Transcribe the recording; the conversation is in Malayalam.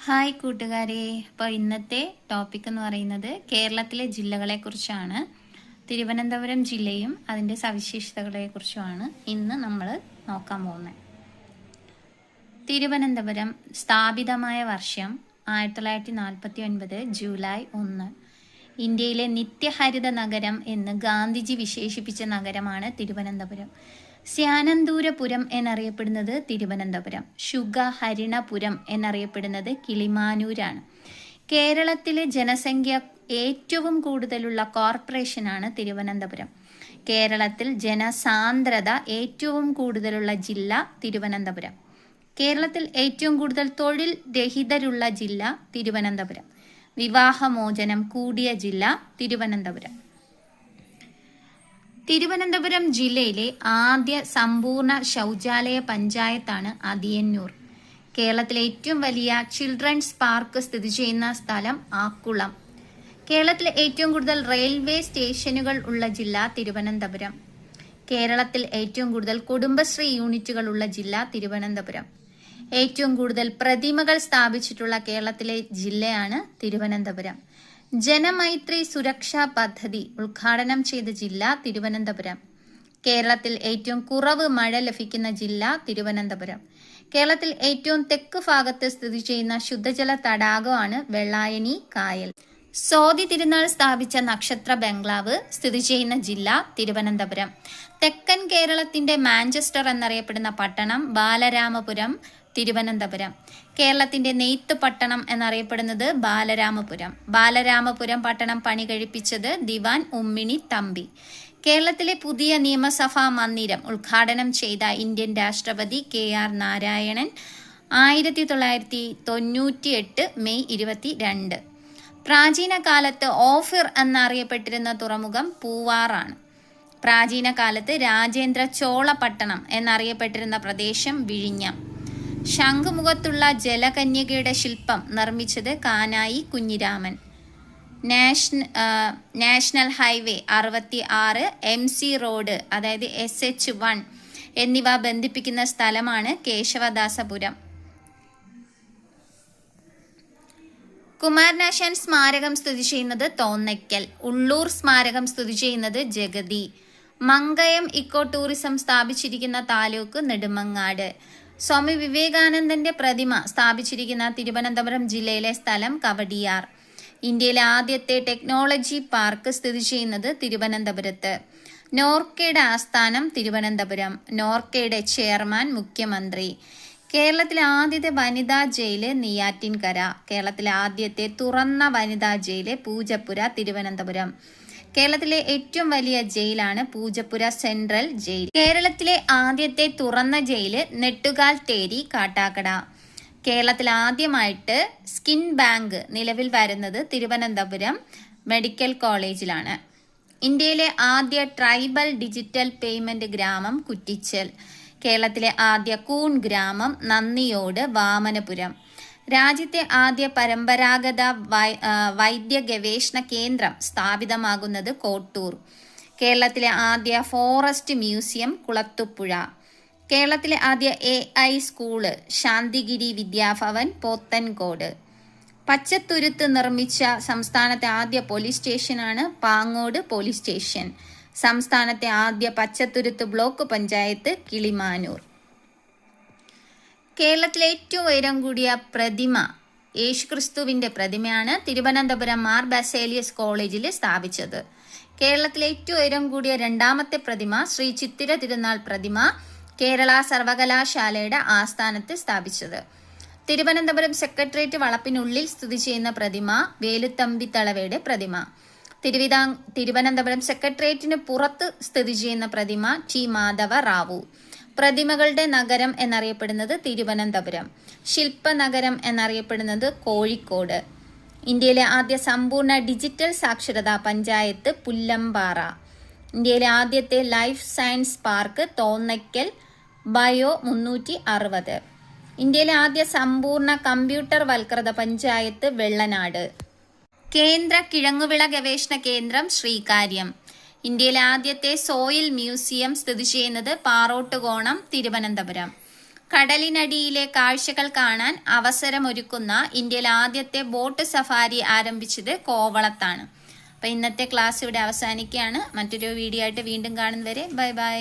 ഹായ് കൂട്ടുകാരെ, അപ്പോൾ ഇന്നത്തെ ടോപ്പിക് എന്ന് പറയുന്നത് കേരളത്തിലെ ജില്ലകളെക്കുറിച്ചാണ്. തിരുവനന്തപുരം ജില്ലയും അതിൻ്റെ സവിശേഷതകളെക്കുറിച്ചുമാണ് ഇന്ന് നമ്മൾ നോക്കാൻ പോകുന്നത്. തിരുവനന്തപുരം സ്ഥാപിതമായ വർഷം 1949 ജൂലൈ 1. ഇന്ത്യയിലെ നിത്യഹരിത നഗരം എന്ന് ഗാന്ധിജി വിശേഷിപ്പിച്ച നഗരമാണ് തിരുവനന്തപുരം. സ്യാനന്തൂരപുരം എന്നറിയപ്പെടുന്നത് തിരുവനന്തപുരം. ശുഗഹരിണപുരം എന്നറിയപ്പെടുന്നത് കിളിമാനൂരാണ്. കേരളത്തിലെ ജനസംഖ്യ ഏറ്റവും കൂടുതലുള്ള കോർപ്പറേഷനാണ് തിരുവനന്തപുരം. കേരളത്തിൽ ജനസാന്ദ്രത ഏറ്റവും കൂടുതലുള്ള ജില്ല തിരുവനന്തപുരം. കേരളത്തിൽ ഏറ്റവും കൂടുതൽ തൊഴിൽ രഹിതരുള്ള ജില്ല തിരുവനന്തപുരം. വിവാഹമോചനം കൂടിയ ജില്ല തിരുവനന്തപുരം. തിരുവനന്തപുരം ജില്ലയിലെ ആദ്യ സമ്പൂർണ്ണ ശൗചാലയ പഞ്ചായത്താണ് അതിയന്നൂർ. കേരളത്തിലെ ഏറ്റവും വലിയ ചിൽഡ്രൻസ് പാർക്ക് സ്ഥിതി ചെയ്യുന്ന സ്ഥലം ആക്കുളം. കേരളത്തിലെ ഏറ്റവും കൂടുതൽ റെയിൽവേ സ്റ്റേഷനുകൾ ഉള്ള ജില്ല തിരുവനന്തപുരം. കേരളത്തിൽ ഏറ്റവും കൂടുതൽ കുടുംബശ്രീ യൂണിറ്റുകൾ ഉള്ള ജില്ല തിരുവനന്തപുരം. ഏറ്റവും കൂടുതൽ പ്രതിമകൾ സ്ഥാപിച്ചിട്ടുള്ള കേരളത്തിലെ ജില്ലയാണ് തിരുവനന്തപുരം. ജനമൈത്രി സുരക്ഷാ പദ്ധതി ഉദ്ഘാടനം ചെയ്ത ജില്ല തിരുവനന്തപുരം. കേരളത്തിൽ ഏറ്റവും കുറവ് മഴ ലഭിക്കുന്ന ജില്ല തിരുവനന്തപുരം. കേരളത്തിൽ ഏറ്റവും തെക്ക് ഭാഗത്ത് സ്ഥിതി ചെയ്യുന്ന ശുദ്ധജല തടാകമാണ് വെള്ളായണി കായൽ. സ്വാതി തിരുനാൾ സ്ഥാപിച്ച നക്ഷത്ര ബംഗ്ലാവ് സ്ഥിതി ചെയ്യുന്ന ജില്ല തിരുവനന്തപുരം. തെക്കൻ കേരളത്തിന്റെ മാഞ്ചസ്റ്റർ എന്നറിയപ്പെടുന്ന പട്ടണം ബാലരാമപുരം, തിരുവനന്തപുരം. കേരളത്തിന്റെ നെയ്ത്ത് പട്ടണം എന്നറിയപ്പെടുന്നത് ബാലരാമപുരം. ബാലരാമപുരം പട്ടണം പണി കഴിപ്പിച്ചത് ദിവാൻ ഉമ്മിണി തമ്പി. കേരളത്തിലെ പുതിയ നിയമസഭാ മന്ദിരം ഉദ്ഘാടനം ചെയ്ത ഇന്ത്യൻ രാഷ്ട്രപതി KR നാരായണൻ 1998 മെയ് 22. പ്രാചീന കാലത്ത് ഓഫിർ എന്നറിയപ്പെട്ടിരുന്ന തുറമുഖം പൂവാറാണ്. പ്രാചീന കാലത്ത് രാജേന്ദ്ര ചോള പട്ടണം എന്നറിയപ്പെട്ടിരുന്ന പ്രദേശം വിഴിഞ്ഞം. ശംഖുമുഖത്തുള്ള ജലകന്യകയുടെ ശില്പം നിർമ്മിച്ചത് Kanayi Kunhiraman. National highway 66, MC road അതായത് SH1 എന്നിവ ബന്ധിപ്പിക്കുന്ന സ്ഥലമാണ് കേശവദാസപുരം. കുമാരനാശാൻ സ്മാരകം സ്ഥിതി ചെയ്യുന്നത് തോന്നയ്ക്കൽ. ഉള്ളൂർ സ്മാരകം സ്ഥിതി ചെയ്യുന്നത് ജഗതി. മങ്കയം ഇക്കോ ടൂറിസം സ്ഥാപിച്ചിരിക്കുന്ന താലൂക്ക് നെടുമങ്ങാട്. സ്വാമി വിവേകാനന്ദന്റെ പ്രതിമ സ്ഥാപിച്ചിരിക്കുന്ന തിരുവനന്തപുരം ജില്ലയിലെ സ്ഥലം കവടിയാർ. ഇന്ത്യയിലെ ആദ്യത്തെ ടെക്നോളജി പാർക്ക് സ്ഥിതി ചെയ്യുന്നത് തിരുവനന്തപുരത്ത്. നോർക്കയുടെ ആസ്ഥാനം തിരുവനന്തപുരം. നോർക്കയുടെ ചെയർമാൻ മുഖ്യമന്ത്രി. കേരളത്തിലെ ആദ്യത്തെ വനിതാ ജയില് നെയ്യാറ്റിൻകര. കേരളത്തിലെ ആദ്യത്തെ തുറന്ന വനിതാ ജയില് പൂജപ്പുര, തിരുവനന്തപുരം. കേരളത്തിലെ ഏറ്റവും വലിയ ജയിലാണ് പൂജപ്പുര സെൻട്രൽ ജയിൽ. കേരളത്തിലെ ആദ്യത്തെ തുറന്ന ജയില് നെട്ടുകാൽ തേരി, കാട്ടാക്കട. കേരളത്തിൽ ആദ്യമായിട്ട് സ്കിൻ ബാങ്ക് നിലവിൽ വരുന്നത് തിരുവനന്തപുരം മെഡിക്കൽ കോളേജിലാണ്. ഇന്ത്യയിലെ ആദ്യ ട്രൈബൽ ഡിജിറ്റൽ പേയ്മെന്റ് ഗ്രാമം കുറ്റിച്ചൽ. കേരളത്തിലെ ആദ്യ കൂൺ ഗ്രാമം നന്ദിയോട്, വാമനപുരം. രാജ്യത്തെ ആദ്യ പരമ്പരാഗത വൈദ്യ ഗവേഷണ കേന്ദ്രം സ്ഥാപിതമാകുന്നത് കോട്ടൂർ. കേരളത്തിലെ ആദ്യ ഫോറസ്റ്റ് മ്യൂസിയം കുളത്തുപുഴ. കേരളത്തിലെ ആദ്യ AI സ്കൂള് ശാന്തിഗിരി വിദ്യാഭവൻ, പോത്തൻകോട്. പച്ചത്തുരുത്ത് നിർമ്മിച്ച സംസ്ഥാനത്തെ ആദ്യ പോലീസ് സ്റ്റേഷനാണ് പാങ്ങോട് പോലീസ് സ്റ്റേഷൻ. സംസ്ഥാനത്തെ ആദ്യ പച്ചത്തുരുത്ത് ബ്ലോക്ക് പഞ്ചായത്ത് കിളിമാനൂർ. കേരളത്തിലെ ഏറ്റവും ഉയരം കൂടിയ പ്രതിമ യേശുക്രിസ്തുവിന്റെ പ്രതിമയാണ് തിരുവനന്തപുരം മാർ ബസേലിയസ് കോളേജിൽ സ്ഥാപിച്ചത്. കേരളത്തിലെ ഏറ്റവും ഉയരം കൂടിയ രണ്ടാമത്തെ പ്രതിമ ശ്രീ ചിത്തിര തിരുനാൾ പ്രതിമ കേരള സർവകലാശാലയുടെ ആസ്ഥാനത്ത് സ്ഥാപിച്ചത്. തിരുവനന്തപുരം സെക്രട്ടേറിയറ്റ് വളപ്പിനുള്ളിൽ സ്ഥിതി ചെയ്യുന്ന പ്രതിമ വേലുത്തമ്പി തളവയുടെ പ്രതിമ. തിരുവനന്തപുരം സെക്രട്ടേറിയറ്റിന് പുറത്ത് സ്ഥിതി ചെയ്യുന്ന പ്രതിമ T. മാധവ റാവു. പ്രതിമകളുടെ നഗരം എന്നറിയപ്പെടുന്നത് തിരുവനന്തപുരം. ശില്പനഗരം എന്നറിയപ്പെടുന്നത് കോഴിക്കോട്. ഇന്ത്യയിലെ ആദ്യ സമ്പൂർണ്ണ ഡിജിറ്റൽ സാക്ഷരതാ പഞ്ചായത്ത് പുല്ലമ്പാറ. ഇന്ത്യയിലെ ആദ്യത്തെ life science park Thonnakkal bio 360. ഇന്ത്യയിലെ ആദ്യ സമ്പൂർണ്ണ കമ്പ്യൂട്ടർ വൽകൃത പഞ്ചായത്ത് വെള്ളനാട്. കേന്ദ്ര കിഴങ്ങുവിള ഗവേഷണ കേന്ദ്രം ശ്രീകാര്യം. ഇന്ത്യയിലെ ആദ്യത്തെ സോയിൽ മ്യൂസിയം സ്ഥിതി ചെയ്യുന്നത് പാറോട്ടുകോണം, തിരുവനന്തപുരം. കടലിനടിയിലെ കാഴ്ചകൾ കാണാൻ അവസരമൊരുക്കുന്ന ഇന്ത്യയിലെ ആദ്യത്തെ ബോട്ട് സഫാരി ആരംഭിച്ചത് കോവളത്താണ്. അപ്പോൾ ഇന്നത്തെ ക്ലാസ് ഇവിടെ അവസാനിക്കുകയാണ്. മറ്റൊരു വീഡിയോ ആയിട്ട് വീണ്ടും കാണുന്നവരെ ബൈ ബൈ.